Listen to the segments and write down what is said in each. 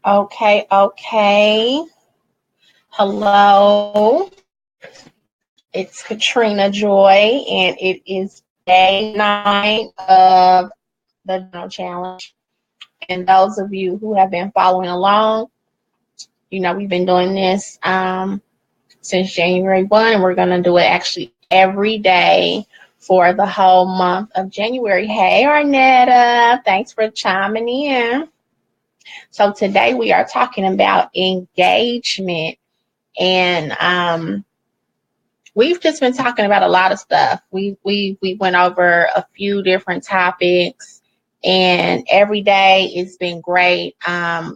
Okay. Hello. It's Katrina Joy, and it is day 9 of the Journal Challenge. And those of you who have been following along, we've been doing this since January 1, and we're going to do it actually every day for the whole month of January. Hey, Arnetta, thanks for chiming in. So today we are talking about engagement, and we've just been talking about a lot of stuff. We went over a few different topics, and every day it's been great.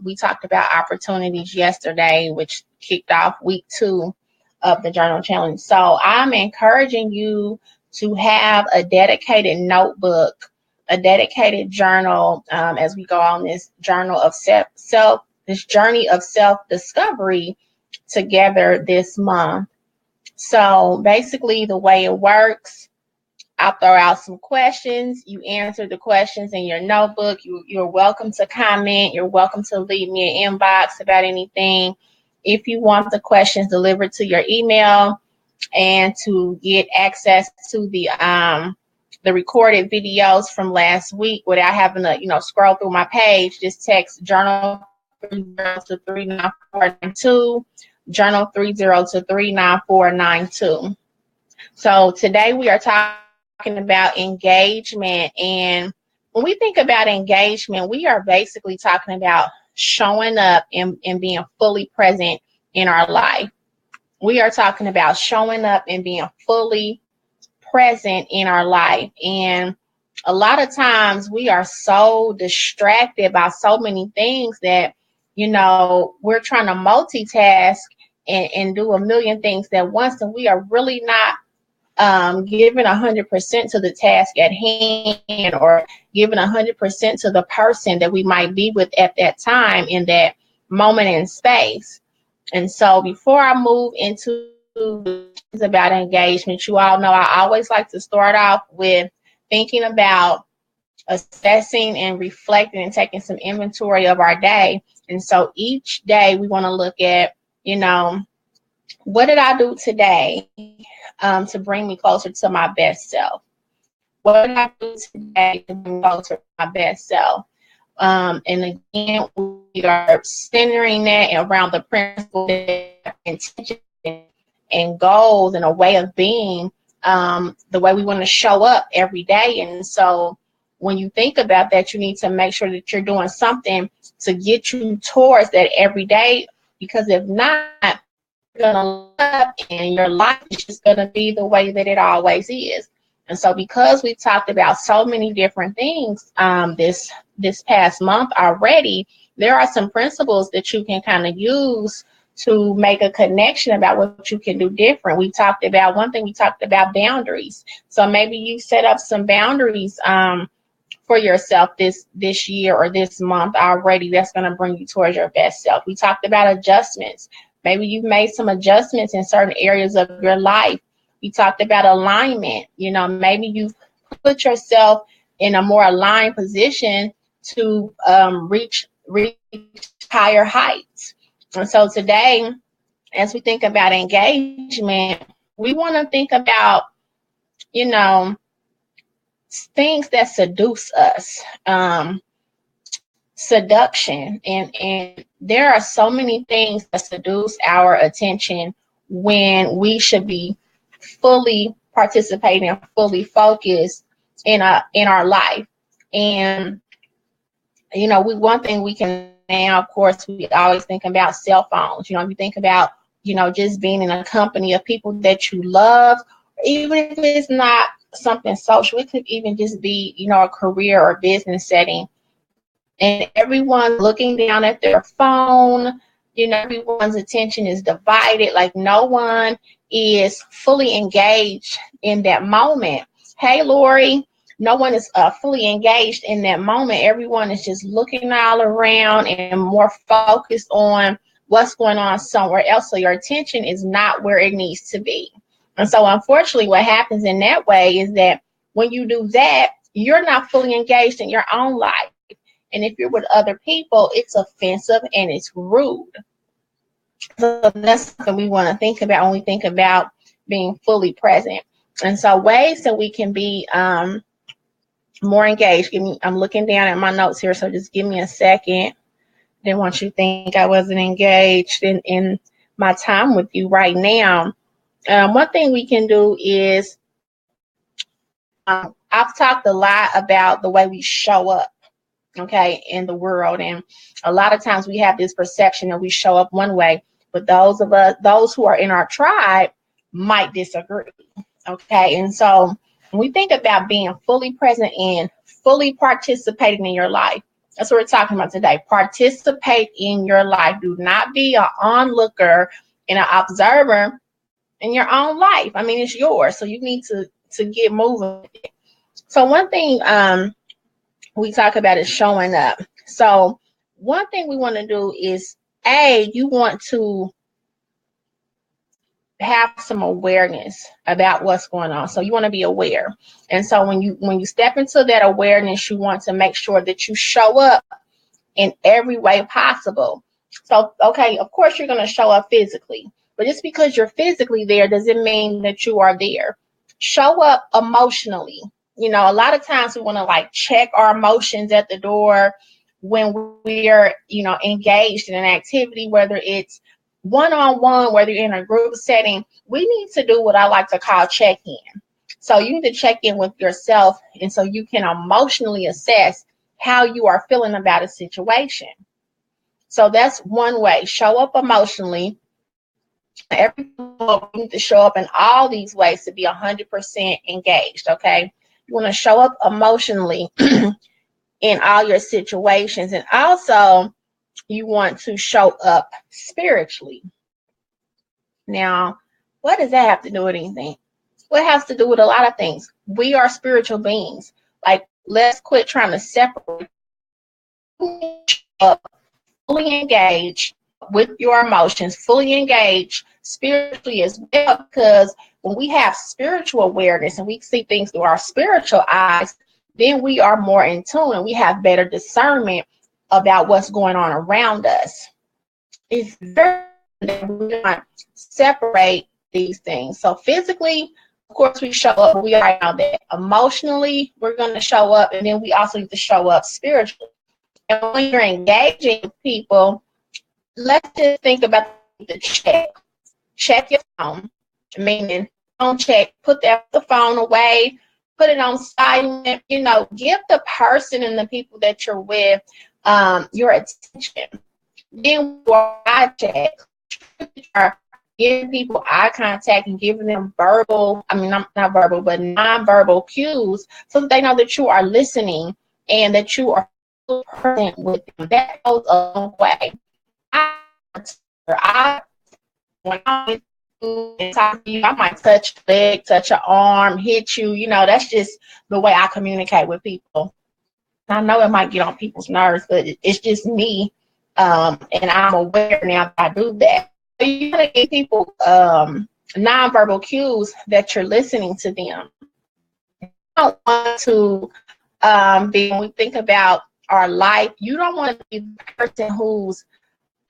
We talked about opportunities yesterday, which kicked off week 2 of the Journal Challenge. So I'm encouraging you to have a dedicated notebook, a dedicated journal as we go on this journal of this journey of self-discovery together this month. So basically the way it works, I'll throw out some questions. You answer the questions in your notebook. You're welcome to comment. You're welcome to leave me an inbox about anything. If you want the questions delivered to your email and to get access to the recorded videos from last week without having to, scroll through my page, just text journal 30 to 39492, journal 30 to 39492. So today we are talking about engagement, and when we think about engagement, we are basically talking about showing up and being fully present in our life. We are talking about showing up and being fully present in our life. And a lot of times we are so distracted by so many things that, we're trying to multitask and do a million things at once, and we are really not giving 100% to the task at hand, or giving 100% to the person that we might be with at that time in that moment in space. And so before I move into about engagement, you all know I always like to start off with thinking about assessing and reflecting and taking some inventory of our day. And so each day we want to look at, what did I do today to bring me closer to my best self? What did I do today to bring me closer to my best self? And again, we are centering that around the principle of intention and goals and a way of being, the way we want to show up every day. And so when you think about that, you need to make sure that you're doing something to get you towards that every day, because if not, you're going to look up and your life is just going to be the way that it always is. And so because we've talked about so many different things this past month already, there are some principles that you can kind of use to make a connection about what you can do different. We talked about boundaries. So maybe you set up some boundaries for yourself this year or this month already. That's going to bring you towards your best self. We talked about adjustments. Maybe you've made some adjustments in certain areas of your life. We talked about alignment. Maybe you've put yourself in a more aligned position to reach higher heights. And so today, as we think about engagement, we want to think about, things that seduce us, seduction. And there are so many things that seduce our attention when we should be fully participating, fully focused in our life. And, one thing we can now, of course, we always think about cell phones. You think about, just being in a company of people that you love, even if it's not something social, it could even just be, a career or business setting. And everyone's looking down at their phone, everyone's attention is divided. Like no one is fully engaged in that moment. Hey, Lori. No one is fully engaged in that moment. Everyone is just looking all around and more focused on what's going on somewhere else. So your attention is not where it needs to be. And so unfortunately, what happens in that way is that when you do that, you're not fully engaged in your own life. And if you're with other people, it's offensive and it's rude. So that's something we want to think about when we think about being fully present. And so ways that we can be more engaged. I'm looking down at my notes here, so just give me a second. Didn't want you to think I wasn't engaged in my time with you right now. One thing we can do is I've talked a lot about the way we show up, okay, in the world. And a lot of times we have this perception that we show up one way, but those who are in our tribe might disagree, okay? And so when we think about being fully present and fully participating in your life, that's what we're talking about today. Participate in your life. Do not be an onlooker and an observer in your own life. I mean, it's yours, so you need to get moving. So one thing we talk about is showing up. So one thing we want to do is, you want to have some awareness about what's going on. So you want to be aware. And so when you step into that awareness, you want to make sure that you show up in every way possible. So, okay, of course you're going to show up physically, but just because you're physically there doesn't mean that you are there. Show up emotionally. You know, a lot of times we want to like check our emotions at the door when we're, engaged in an activity, whether it's one-on-one, whether you're in a group setting. We need to do what I like to call check-in. So you need to check in with yourself, and so you can emotionally assess how you are feeling about a situation. So that's one way. Show up emotionally. You need to show up in all these ways to be 100% engaged, okay? You want to show up emotionally in all your situations, and also you want to show up spiritually. Now, what does that have to do with anything? Well, it has to do with a lot of things. We are spiritual beings. Like, let's quit trying to separate. Fully engaged with your emotions, fully engaged spiritually as well, because when we have spiritual awareness and we see things through our spiritual eyes, then we are more in tune and we have better discernment about what's going on around us. It's very important that we not separate these things. So physically, of course, we show up, we already know that. Emotionally, we're going to show up, and then we also need to show up spiritually. And when you're engaging with people, let's just think about the check. Check your phone, meaning don't check, put the phone away, put it on silent, give the person and the people that you're with your attention. Then eye check. Giving people eye contact and giving them not verbal, but nonverbal cues so that they know that you are listening and that you are present with them. That goes a long way. When I talk to you, I might touch your leg, touch your arm, hit you. That's just the way I communicate with people. I know it might get on people's nerves, but it's just me, and I'm aware now that I do that. So you gotta give people nonverbal cues that you're listening to them. You don't want to when we think about our life, you don't want to be the person who's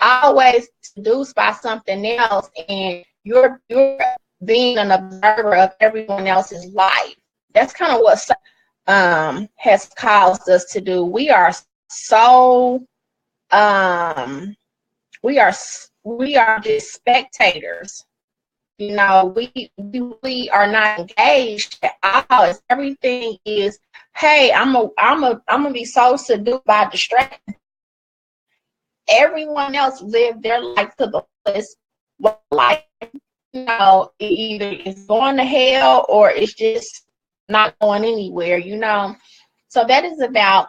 always seduced by something else and you're being an observer of everyone else's life. That's kind of what has caused us to do. We are so we are just spectators. We really are not engaged at all. Everything is, hey, I'm gonna be so seduced by distraction. Everyone else live their life to the fullest. Life, it either is going to hell or it's just not going anywhere. So that is about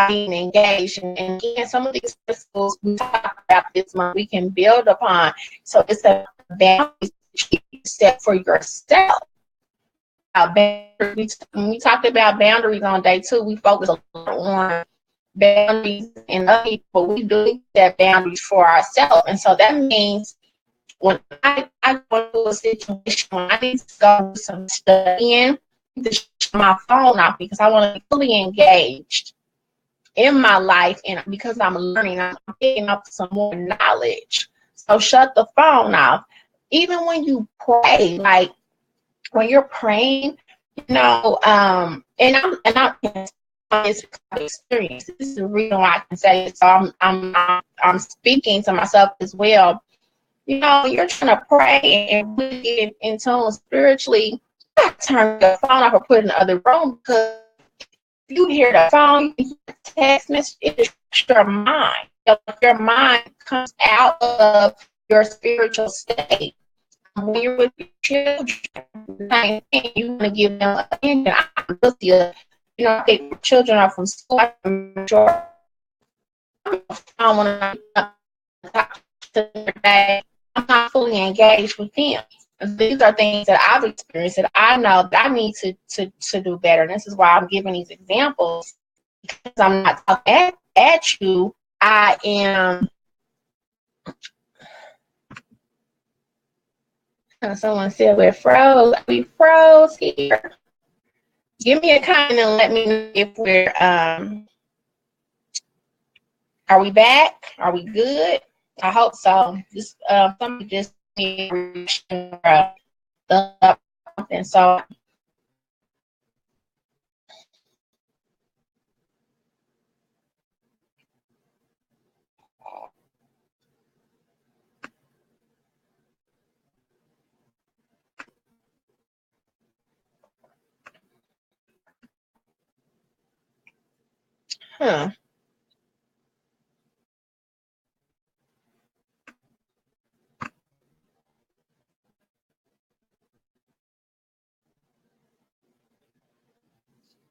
being engaged. And again, some of these principles we talk about this month we can build upon. So it's a boundaries you set for yourself. When we talked about boundaries on day 2, we focused a lot on boundaries in other people. We do set boundaries for ourselves. And so that means when I go to a situation, when I need to go do some studying, to shut my phone off because I want to be fully engaged in my life, and because I'm learning, I'm picking up some more knowledge. So shut the phone off. Even when you pray, like when you're praying, and I'm this experience. This is the reason why I can say it. So I'm speaking to myself as well. You're trying to pray and really get in tune spiritually. You have to turn your phone off or put it in the other room, because if you hear the phone, you hear the text message, it distracts your mind. If your mind comes out of your spiritual state, when you're with your children, you're going to give them attention. I'm guilty of, I take children out from school. I'm sure I want to talk to their dad. I'm not fully engaged with them. These are things that I've experienced that I know that I need to do better. And this is why I'm giving these examples, because I'm not talking at you. I am. Someone said we're froze. We froze here. Give me a comment and let me know if we're are we back? Are we good? I hope so. Just somebody just and so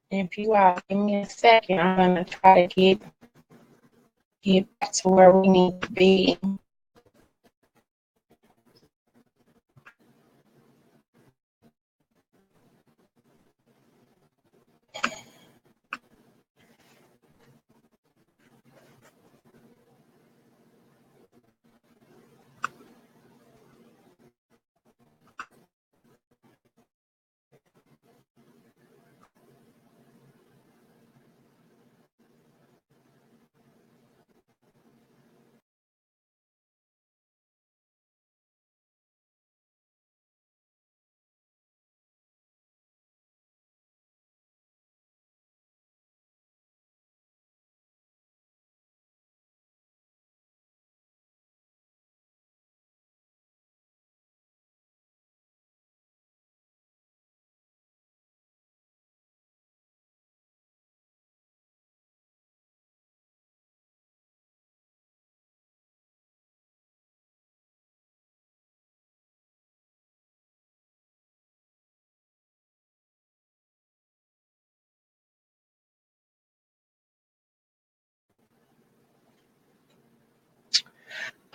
if you all give me a second, I'm gonna try to get back to where we need to be.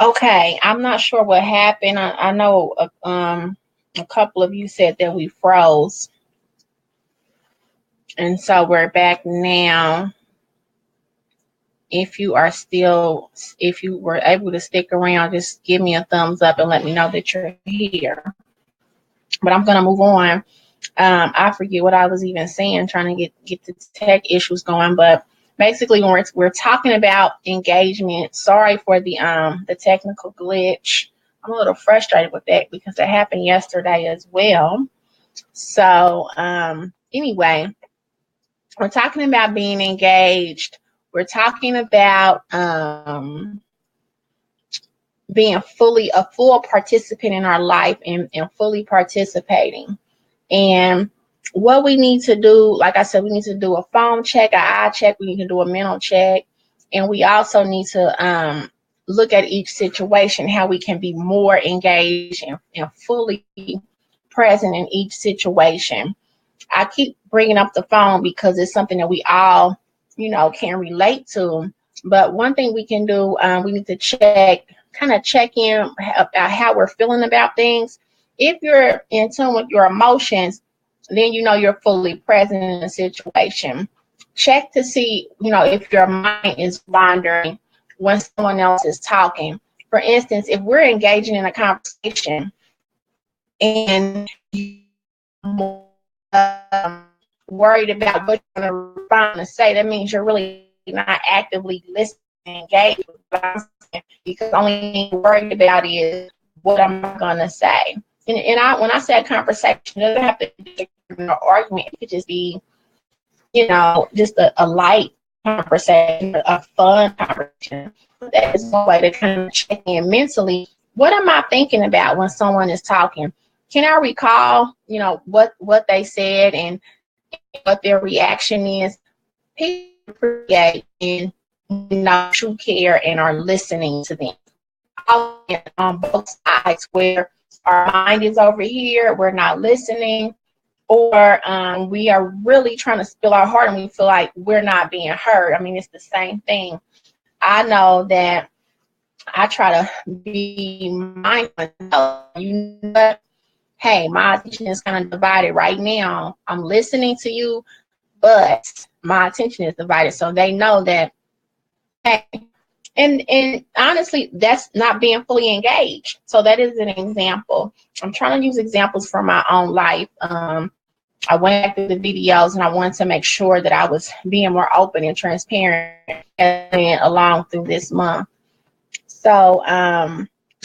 Okay, I'm not sure what happened. I know a couple of you said that we froze, and so we're back now. If you were able to stick around, just give me a thumbs up and let me know that you're here. But I'm gonna move on. I forget what I was even saying, trying to get the tech issues going. But basically, when we're talking about engagement, sorry for the technical glitch. I'm a little frustrated with that because that happened yesterday as well. So anyway, we're talking about being engaged. We're talking about being a full participant in our life and fully participating. And what we need to do, like I said, we need to do a phone check, an eye check, we need to do a mental check, and we also need to look at each situation, how we can be more engaged and fully present in each situation. I keep bringing up the phone because it's something that we all, can relate to. But one thing we can do, we need to check in about how we're feeling about things. If you're in tune with your emotions, then you're fully present in the situation. Check to see, if your mind is wandering when someone else is talking. For instance, if we're engaging in a conversation and you're worried about what you're going to respond and say, that means you're really not actively listening and engage with what I'm saying, because the only thing you're worried about is what am I gonna say. And when I say a conversation, it doesn't have to be an argument. It could just be, just a light conversation, a fun conversation. That is one way to kind of check in mentally. What am I thinking about when someone is talking? Can I recall, what they said and what their reaction is? People appreciate and true care and are listening to them. On both sides, where our mind is over here, we're not listening, or we are really trying to spill our heart and we feel like we're not being heard. I mean, it's the same thing. I know that I try to be mindful. Hey, my attention is kind of divided right now. I'm listening to you, but my attention is divided. So they know that, hey, and honestly, that's not being fully engaged. So that is an example. I'm trying to use examples from my own life. I went back through the videos and I wanted to make sure that I was being more open and transparent along through this month. So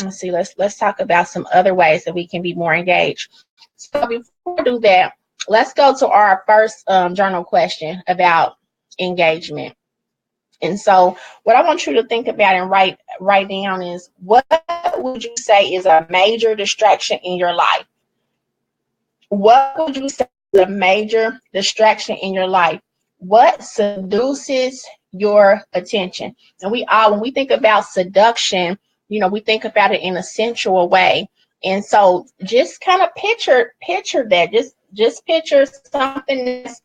let's see, let's talk about some other ways that we can be more engaged. So before we do that, let's go to our first journal question about engagement. And so what I want you to think about and write down is, what would you say is a major distraction in your life? What would you say is a major distraction in your life? What seduces your attention? And when we think about seduction, we think about it in a sensual way. And so just kind of picture that. Just picture something that's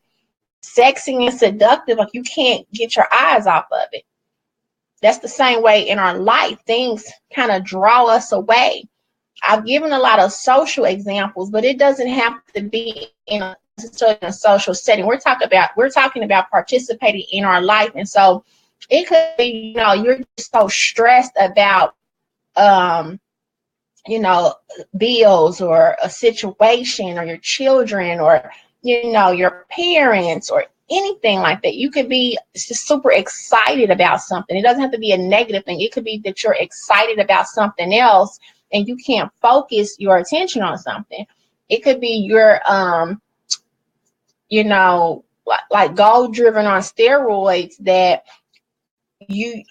sexy and seductive, like you can't get your eyes off of it. That's the same way in our life. Things kind of draw us away. I've given a lot of social examples, but it doesn't have to be in a social setting. We're talking about participating in our life. And so it could be, you're just so stressed about bills or a situation or your children or your parents or anything like that. You could be just super excited about something. It doesn't have to be a negative thing. It could be that you're excited about something else and you can't focus your attention on something. It could be you're like goal driven on steroids, that you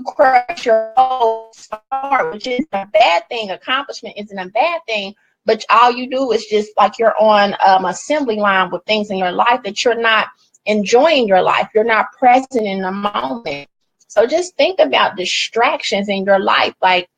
crush your whole start, which is a bad thing. Accomplishment isn't a bad thing, but all you do is just like you're on assembly line with things in your life that you're not enjoying your life. You're not present in the moment. So just think about distractions in your life. Like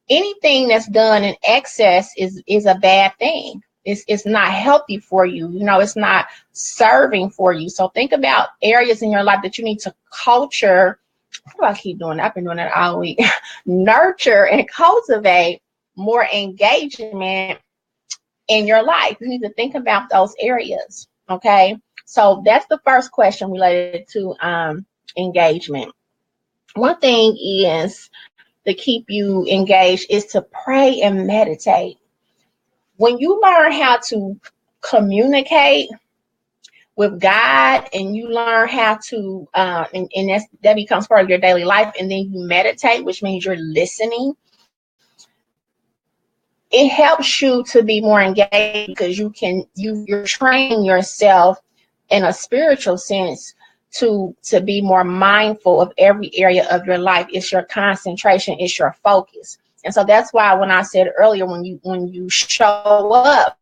anything that's done in excess is a bad thing. It's not healthy for you. It's not serving for you. So think about areas in your life that you need to culture. How do I keep doing that? I've been doing that all week. Nurture and cultivate more engagement in your life. You need to think about those areas. Okay. So that's the first question related to engagement. One thing is to keep you engaged is to pray and meditate. When you learn how to communicate with God and you learn how to, and that becomes part of your daily life, and then you meditate, which means you're listening, it helps you to be more engaged because you're training yourself in a spiritual sense to be more mindful of every area of your life. It's your concentration, it's your focus. And so that's why when I said earlier, when you show up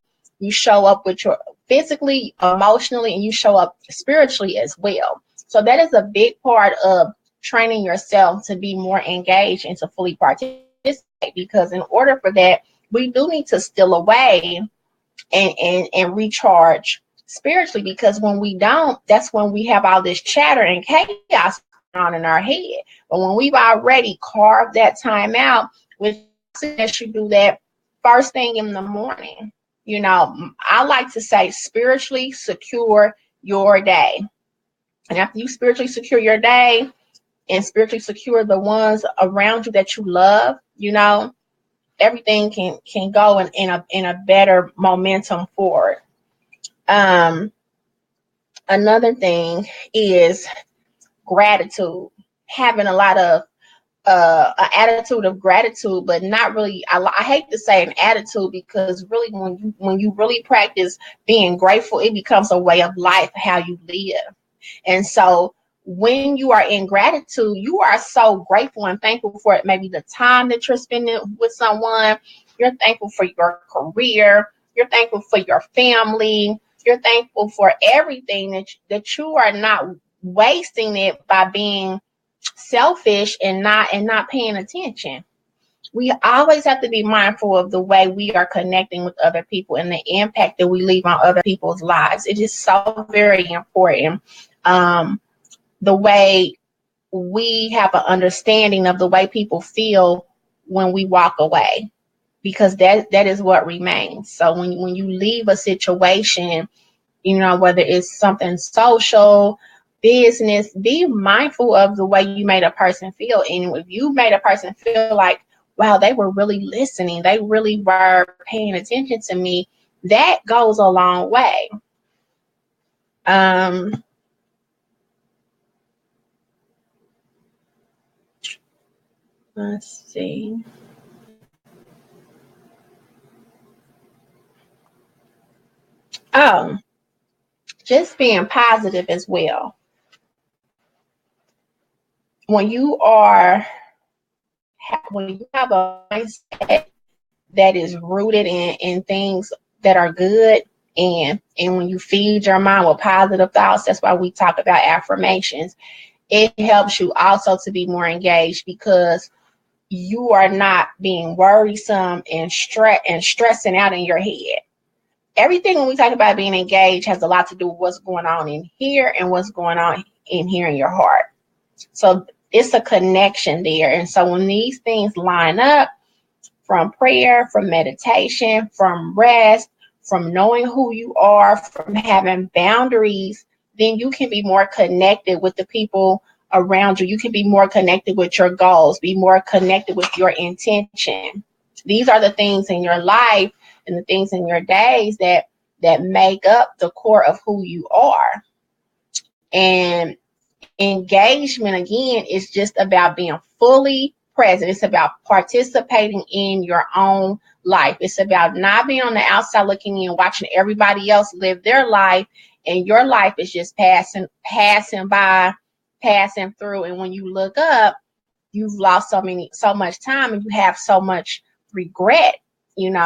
with your physically, emotionally, and you show up spiritually as well. So that is a big part of training yourself to be more engaged and to fully participate, because in order for that, we do need to steal away and recharge spiritually, because when we don't, that's when we have all this chatter and chaos on in our head. But when we've already carved that time out, which suggest you do that first thing in the morning. I like to say spiritually secure your day. And after you spiritually secure your day and spiritually secure the ones around you that you love, everything can go in a better momentum forward. Another thing is gratitude, having a lot of an attitude of gratitude, but not really. I hate to say an attitude, because really, when you really practice being grateful, it becomes a way of life, how you live. And so when you are in gratitude, you are so grateful and thankful for it. Maybe the time that you're spending with someone, you're thankful for your career, you're thankful for your family, you're thankful for everything, that you are not wasting it by being selfish and not paying attention. We always have to be mindful of the way we are connecting with other people and the impact that we leave on other people's lives. It is so very important. The way we have an understanding of the way people feel when we walk away, because that is what remains. So when you leave a situation, whether it's something social, business, be mindful of the way you made a person feel. And if you made a person feel like, wow, they were really listening, they really were paying attention to me, that goes a long way. Let's see. Oh, just being positive as well. When you have a mindset that is rooted in things that are good, and when you feed your mind with positive thoughts, that's why we talk about affirmations. It helps you also to be more engaged, because you are not being worrisome and stressing out in your head. Everything when we talk about being engaged has a lot to do with what's going on in here and what's going on in here in your heart. So it's a connection there. And so when these things line up, from prayer, from meditation, from rest, from knowing who you are, from having boundaries, then you can be more connected with the people around you. You can be more connected with your goals, be more connected with your intention. These are the things in your life and the things in your days that make up the core of who you are. And engagement, again, is just about being fully present. It's about participating in your own life. It's about not being on the outside looking in, watching everybody else live their life, and your life is just passing by, passing through. And when you look up, you've lost so much time, and you have so much regret, And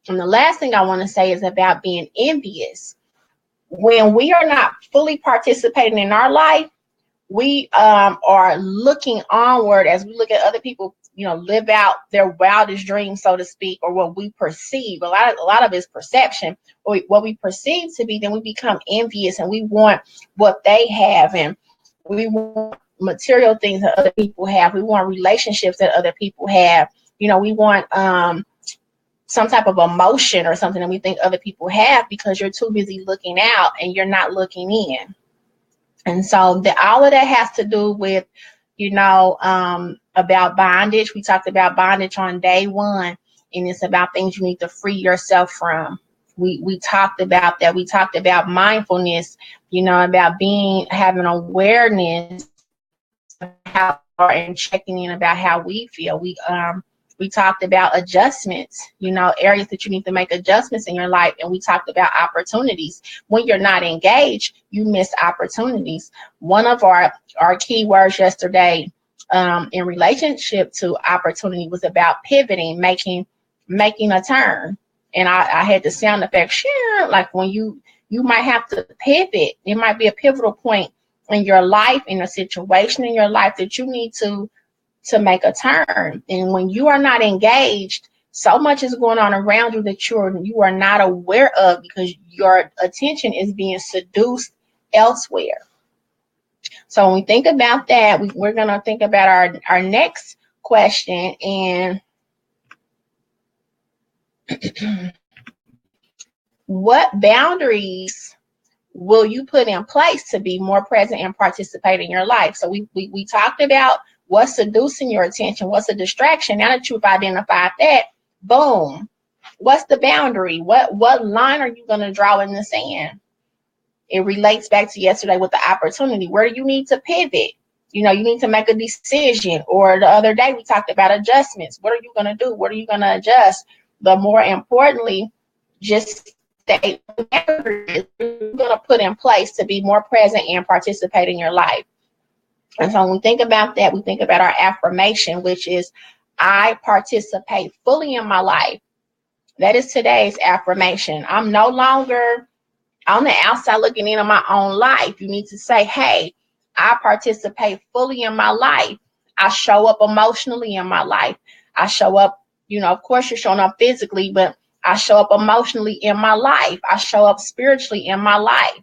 the last thing I want to say is about being envious. When we are not fully participating in our life, we are looking onward as we look at other people, live out their wildest dreams, so to speak, or what we perceive. A lot of it is perception, or what we perceive to be. Then we become envious, and we want what they have, and we want material things that other people have. We want relationships that other people have. We want some type of emotion or something that we think other people have, because you're too busy looking out and you're not looking in. And so all of that has to do with, about bondage. We talked about bondage on day one, and it's about things you need to free yourself from. We talked about that. We talked about mindfulness, about having awareness and checking in about how we feel. We talked about adjustments, areas that you need to make adjustments in your life. And we talked about opportunities. When you're not engaged, you miss opportunities. One of our key words yesterday in relationship to opportunity was about pivoting, making a turn. And I had the sound effect, like when you might have to pivot. It might be a pivotal point in your life, in a situation in your life, that you need to make a turn. And when you are not engaged, so much is going on around you that you are not aware of, because your attention is being seduced elsewhere. So when we think about that, we're going to think about our next question. And what boundaries will you put in place to be more present and participate in your life? So we talked about what's seducing your attention, what's a distraction. Now that you've identified that, boom, what's the boundary? What line are you going to draw in the sand? It relates back to yesterday with the opportunity. Where do you need to pivot? You know, you need to make a decision. Or the other day we talked about adjustments. What are you going to do? What are you going to adjust? But more importantly, just state whatever it is you're going to put in place to be more present and participate in your life. And so when we think about that, we think about our affirmation, which is, I participate fully in my life. That is today's affirmation. I'm no longer on the outside looking in on my own life. You need to say, hey, I participate fully in my life. I show up emotionally in my life. I show up, you know, of course you're showing up physically, but I show up emotionally in my life. I show up spiritually in my life.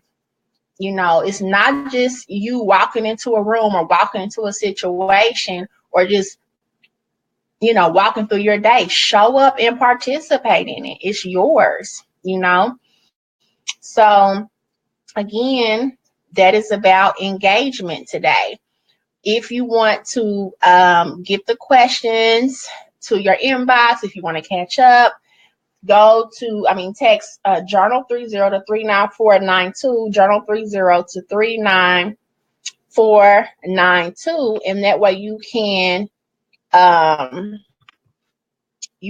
You know, it's not just you walking into a room or walking into a situation or just, you know, walking through your day. Show up and participate in it. It's yours, you know. So again, that is about engagement today. If you want to get the questions to your inbox, if you want to catch up, text journal 30 to 39492, journal 30 to 39492, and that way you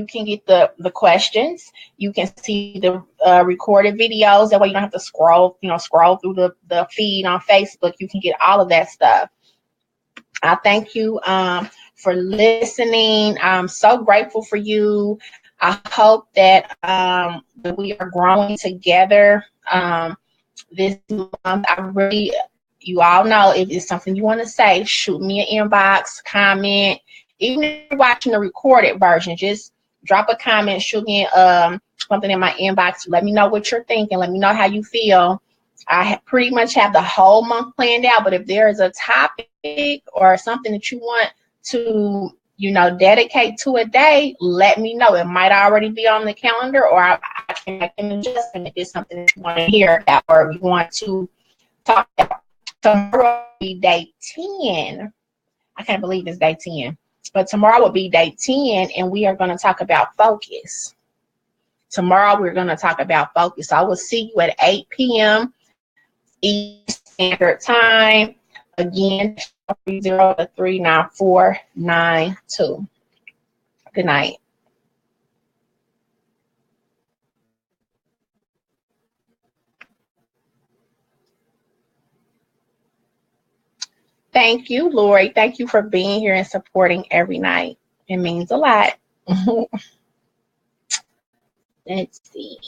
can get the questions. You can see the recorded videos. That way you don't have to scroll through the feed on Facebook. You can get all of that stuff. I thank you for listening. I'm so grateful for you. I hope that we are growing together this month. You all know, if it's something you want to say, shoot me an inbox, comment. Even if you're watching the recorded version, just drop a comment, shoot me something in my inbox. Let me know what you're thinking. Let me know how you feel. I pretty much have the whole month planned out, but if there is a topic or something that you want to, you know, dedicate to a day, let me know. It might already be on the calendar, or I can make an adjustment if it's something that you want to hear about or you want to talk about. Tomorrow will be day 10. I can't believe it's day 10. But tomorrow will be day 10, and we are going to talk about focus. Tomorrow we're going to talk about focus. So I will see you at 8 p.m. Eastern Standard Time. Again, 3039492. Good night. Thank you, Lori. Thank you for being here and supporting every night. It means a lot. Let's see.